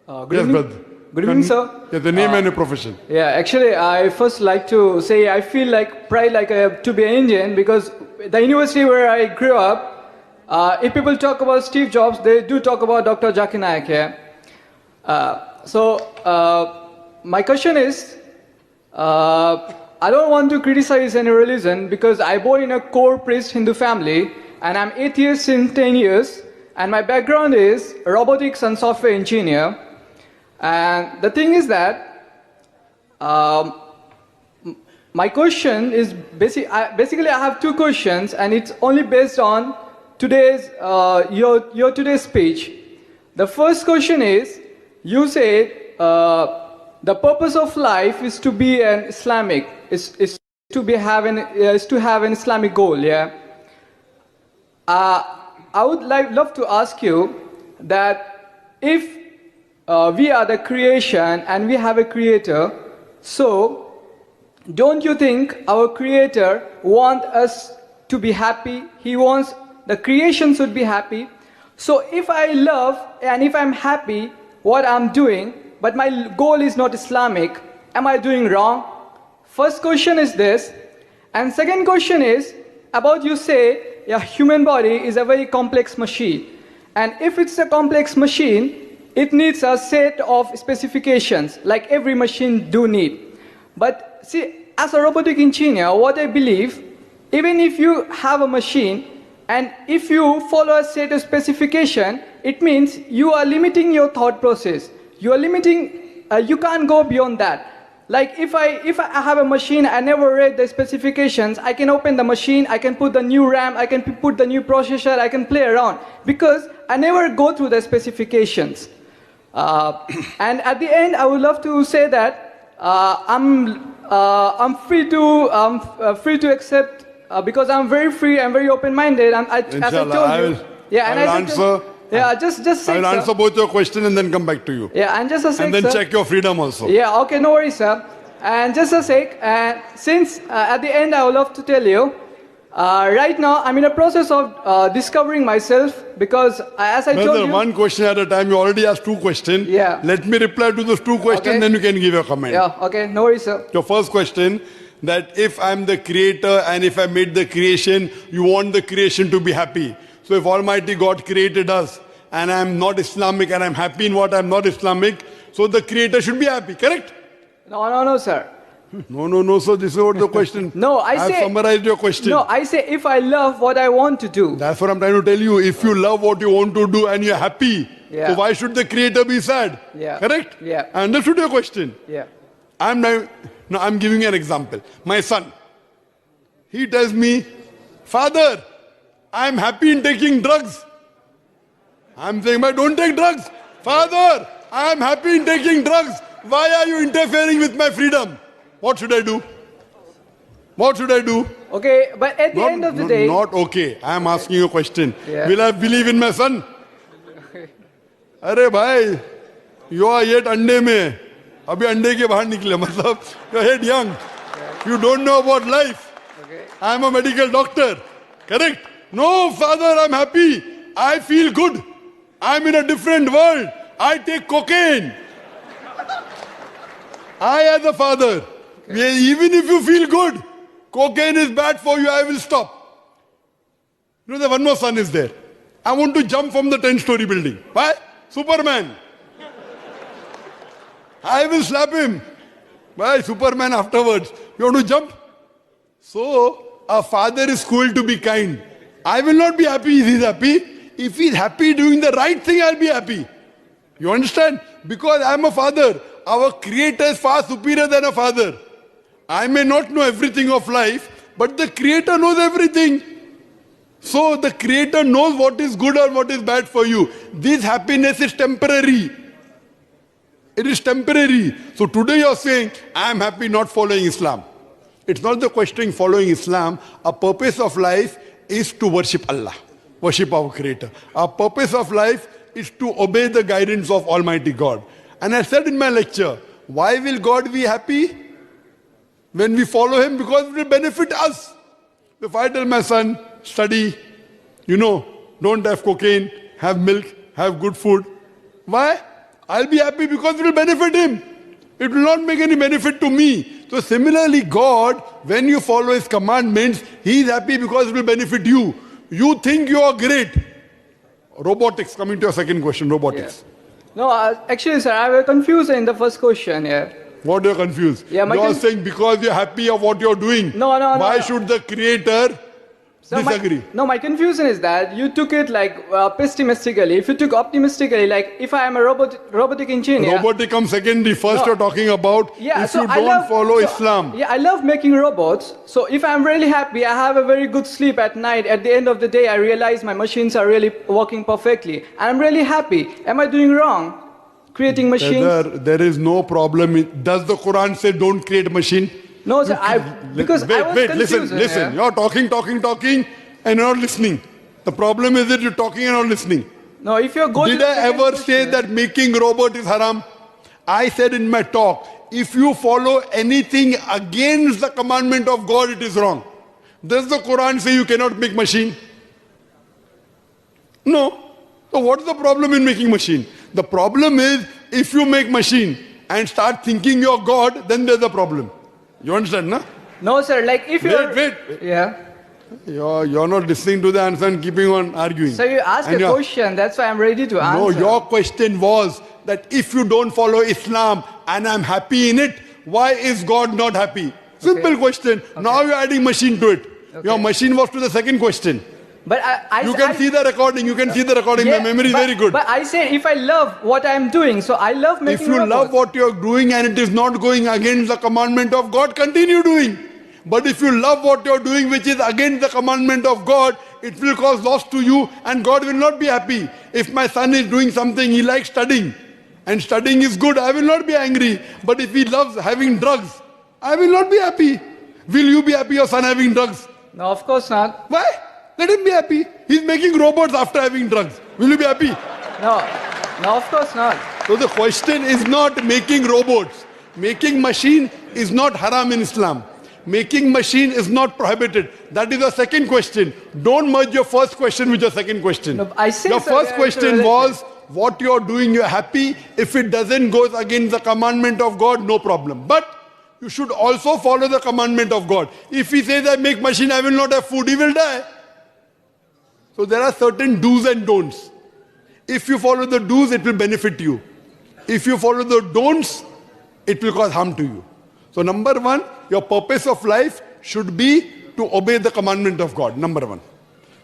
Good Yes, evening. brother. Good evening, sir. Yeah, the name and your profession. Yeah, actually, I first like to say I feel like pride to be an Indian because the university where I grew up, if people talk about Steve Jobs, they do talk about Dr. Zakir Naik here. My question is, I don't want to criticize any religion because I born in a core priest Hindu family and I'm atheist since 10 years and my background is robotics and software engineer. And the thing is that my question is basically I have two questions and it's only based on today's your today's speech. The first question is, you said the purpose of life is to be an Islamic, is to have an Islamic goal. Yeah. I would love to ask you that if we are the creation and we have a creator, so don't you think our creator wants us to be happy? He wants the creation should be happy. So if I love and if I'm happy what I'm doing, but my goal is not Islamic, am I doing wrong? First question is this. And second question is about you say a human body is a very complex machine. And if it's a complex machine, it needs a set of specifications like every machine do need. But see, as a robotic engineer, what I believe, even if you have a machine and if you follow a set of specification, it means you are limiting your thought process. You are limiting, you can't go beyond that. Like if I have a machine, I never read the specifications, I can open the machine, I can put the new RAM, I can put the new processor, I can play around. Because I never go through the specifications. And at the end, I would love to say that I'm free to accept because I'm very free and very open-minded. And as I told you, yeah, and I will answer. Yeah, just I will answer both your questions and then come back to you. Yeah, and just a sec, and then sir. check your freedom also. Yeah, okay, no worries, sir. And just a sec, since at the end I would love to tell you, right now I'm in a process of discovering myself because as I told you... one question at a time, you already asked two questions. Yeah. Let me reply to those two questions, Okay. then you can give your comment. Yeah, okay, no worries, sir. Your first question, that if I'm the creator and if I made the creation, you want the creation to be happy. So if Almighty God created us and I'm not Islamic and I'm happy in what I'm not Islamic, so the creator should be happy, correct? No, sir. No, so this is what the question. No, I have say... summarized your question. No, I say if I love what I want to do. That's what I'm trying to tell you. If you love what you want to do and you're happy, Yeah. so why should the creator be sad? Yeah. Correct? Yeah. I understood your question. Yeah. I'm giving you an example. My son, he tells me, Father, I'm happy in taking drugs. I'm saying, but don't take drugs. Father, I'm happy in taking drugs. Why are you interfering with my freedom? What should I do? What should I do? Okay, but at the end of the day... Not okay. I'm asking you a question. Yeah. Will I believe in my son? अरे भाई, you are yet अंडे में. अभी अंडे के बाहर निकले. मतलब, you are yet young. You don't know about life. Okay. I'm a medical doctor. Correct? No, father, I'm happy. I feel good. I'm in a different world. I take cocaine. I as a father, even if you feel good, cocaine is bad for you, I will stop. You know, the one more son is there. I want to jump from the 10-story building. Why? Superman. I will slap him. Why? Superman afterwards. You want to jump? So, a father is cool to be kind. I will not be happy if he's happy. If he's happy doing the right thing, I'll be happy. You understand? Because I'm a father. Our creator is far superior than a father. I may not know everything of life, but the creator knows everything. So the creator knows what is good or what is bad for you. This happiness is temporary. It is temporary. So today you're saying, I'm happy not following Islam. It's not the question following Islam. Our purpose of life is to worship Allah. Worship our creator. Our purpose of life is to obey the guidance of Almighty God. And I said in my lecture, why will God be happy when we follow him? Because it will benefit us. If I tell my son, study, don't have cocaine, have milk, have good food. Why? I'll be happy because it will benefit him. It will not make any benefit to me. So similarly, God, when you follow His commandments, He is happy because it will benefit you. You think you are great. Robotics, coming to your second question, robotics. Yeah. No, actually, sir, I was confused in the first question. Yeah. What are you confused? Yeah, you are saying because you're happy of what you're doing. No. Why should the Creator disagree? My confusion is that you took it like pessimistically. If you took optimistically, like if I am a robotic engineer. Robotic comes secondary. First you're talking about if you don't follow Islam. Yeah, I love making robots. So if I'm really happy, I have a very good sleep at night. At the end of the day, I realize my machines are really working perfectly. I'm really happy. Am I doing wrong? Creating machines? There is no problem. Does the Quran say don't create machine? No, sir, listen. Yeah? You're talking, and you're not listening. The problem is that you're talking and not listening. No, if you're going Did I ever say that making robot is haram? I said in my talk, if you follow anything against the commandment of God, it is wrong. Does the Quran say you cannot make machine? No. So what's the problem in making machine? The problem is if you make machine and start thinking you're God, then there's a problem. You understand, no? No, sir. Like if you're... Wait. Yeah. You're not listening to the answer and keeping on arguing. So you asked a question, that's why I'm ready to answer. No, your question was that if you don't follow Islam and I'm happy in it, why is God not happy? Simple question. Okay. Now you're adding machine to it. Okay. Your machine was to the second question. But you can see the recording. My memory is very good. But I said if I love what I'm doing, so I love making If you love what you're doing and it is not going against the commandment of God, continue doing. But if you love what you're doing which is against the commandment of God, it will cause loss to you and God will not be happy. If my son is doing something, he likes studying and studying is good, I will not be angry. But if he loves having drugs, I will not be happy. Will you be happy your son having drugs? No, of course not. Why? Let him be happy. He's making robots after having drugs. Will you be happy? No, of course not. So the question is not making robots. Making machine is not haram in Islam. Making machine is not prohibited. That is the second question. Don't merge your first question with your second question. No, I say your first question was, what you're doing, you're happy. If it doesn't go against the commandment of God, no problem. But you should also follow the commandment of God. If he says, I make machine, I will not have food, he will die. So there are certain do's and don'ts. If you follow the do's, it will benefit you. If you follow the don'ts, it will cause harm to you. So number one, your purpose of life should be to obey the commandment of God. Number one.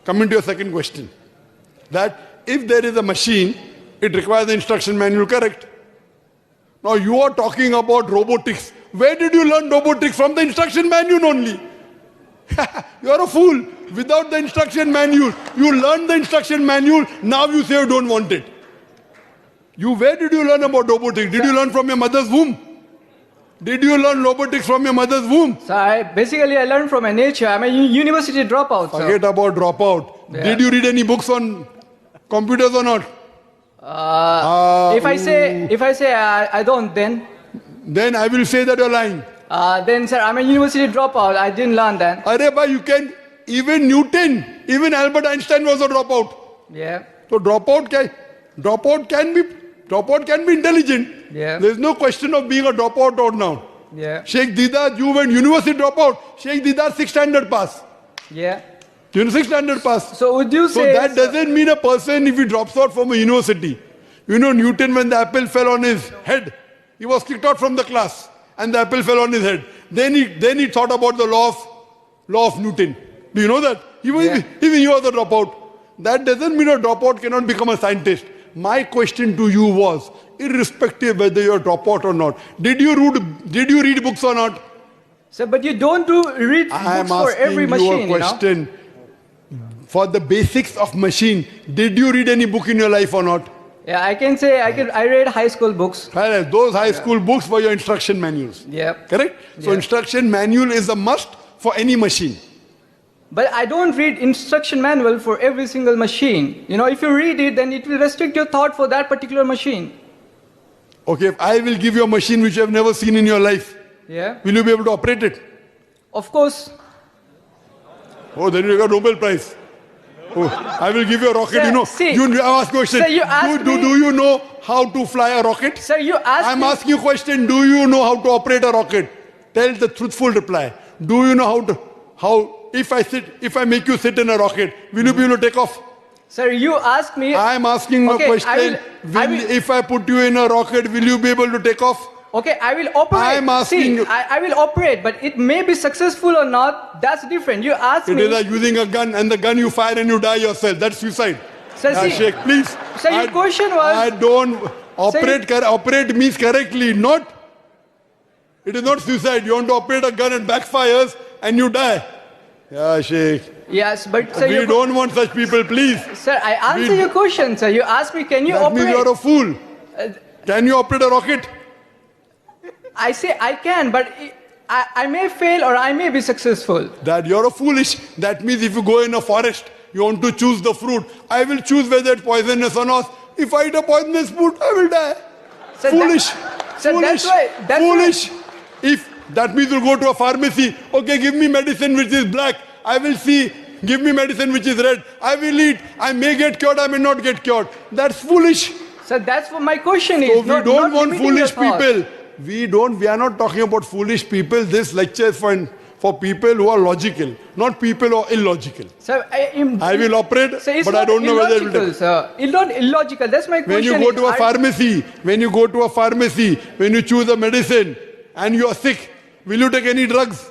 Coming to your second question. That if there is a machine, it requires the instruction manual, correct? Now you are talking about robotics. Where did you learn robotics? From the instruction manual only. You are a fool. Without the instruction manual, you learn the instruction manual, now you say you don't want it. Where did you learn about robotics? Did you learn from your mother's womb? Did you learn robotics from your mother's womb? So I learned from my nature. I'm a university dropout. Forget about dropout. Yeah. Did you read any books on computers or not? If I say I don't, then I will say that you're lying. Then sir, I'm a university dropout. I didn't learn that. You can. Even Newton, even Albert Einstein was a dropout. Yeah. So dropout can be intelligent. Yeah. There is no question of being a dropout or not. Yeah. Sheikh Didar, you went university dropout. Sheikh Didar 6th standard pass. Yeah. 6th standard pass. So would you say? So that doesn't mean a person if he drops out from a university. You know Newton, when the apple fell on his head, he was kicked out from the class and the apple fell on his head. Then he thought about the law of Newton. Do you know that? Even he was a dropout. That doesn't mean a dropout cannot become a scientist. My question to you was, irrespective whether you're a dropout or not, did you read books or not? Sir, but you don't read books for every machine, you question. For the basics of machine, did you read any book in your life or not? Yeah, I can say I read high school books. Those high school books were your instruction manuals. Yeah. Correct? So instruction manual is a must for any machine. But I don't read instruction manual for every single machine. If you read it, then it will restrict your thought for that particular machine. Okay, if I will give you a machine which you have never seen in your life, will you be able to operate it? Of course. Oh, then you got Nobel Prize. Oh, I will give you a rocket. Sir, You know, see, you ask question. sir, you asked me- do you know how to fly a rocket? Sir, you asked I'm me... asking you a question. Do you know how to operate a rocket? Tell the truthful reply. Do you know if I make you sit in a rocket, will you be able to take off? Sir, you asked me... I'm asking Okay, a question. If I put you in a rocket, will you be able to take off? Okay, I will operate. I'm asking you- I will operate, but it may be successful or not. That's different. You asked It me... is like using a gun, and the gun you fire and you die yourself. That's suicide. Sir, see- Sheikh, please. Sir, your question was... I don't operate. Operate means correctly, not. It is not suicide. You want to operate a gun and backfires and you die. Yeah, Sheikh. Yes, but sir, We don't want such people, please. Sir, I answer your question, sir. You asked me, can you That operate? means you're a fool. Can you operate a rocket? I say I can, but I may fail or I may be successful. That you're a foolish. That means if you go in a forest, you want to choose the fruit. I will choose whether it's poisonous or not. If I eat a poisonous fruit, I will die. Sir, Foolish. Sir, Foolish. that's Foolish. If that means you'll go to a pharmacy, okay, give me medicine which is black. I will see. Give me medicine which is red. I will eat. I may get cured, I may not get cured. That's foolish. Sir, that's what my question is. So we don't want limiting your foolish thought. people. We are not talking about foolish people. This lecture is for people who are logical, not people who are illogical. Sir, I will operate, sir, it's but I not don't know whether it will illogical, take. sir. It's not illogical. That's my When question. you go to a pharmacy, when you choose a medicine and you are sick, will you take any drugs?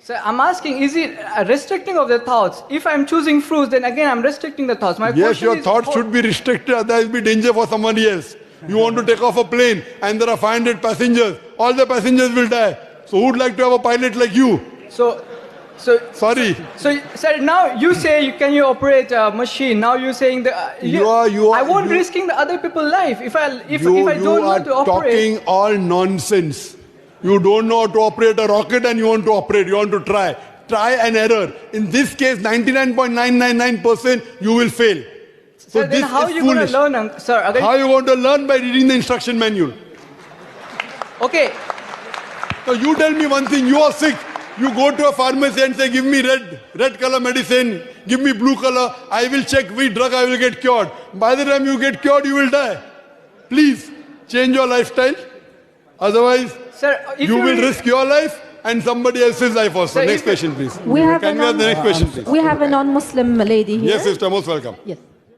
Sir, I'm asking, is it restricting of the thoughts? If I'm choosing fruits, then again I'm restricting the thoughts. My Yes, question your is, thoughts should be restricted, otherwise it will be danger for somebody else. You want to take off a plane and there are 500 passengers, all the passengers will die. So who would like to have a pilot like you? Sorry. So, sir, now you say can you operate a machine? Now you're saying that I won't risking the other people's life if I don't know to operate. Talking all nonsense. You don't know how to operate a rocket and you want to operate. You want to try. Try and error. In this case, 99.999% you will fail. So Sir, then this how is are you going to foolish. learn, sir? How are you going to learn? By reading the instruction manual. Okay. So you tell me one thing. You are sick. You go to a pharmacy and say, give me red color medicine. Give me blue color. I will check which drug I will get cured. By the time you get cured, you will die. Please change your lifestyle. Otherwise, Sir, you will risk your life and somebody else's life also. Sir, Next question, please. We have Can we have the next question, please? We have a non-Muslim lady here. Yes, sister, most welcome. Yes.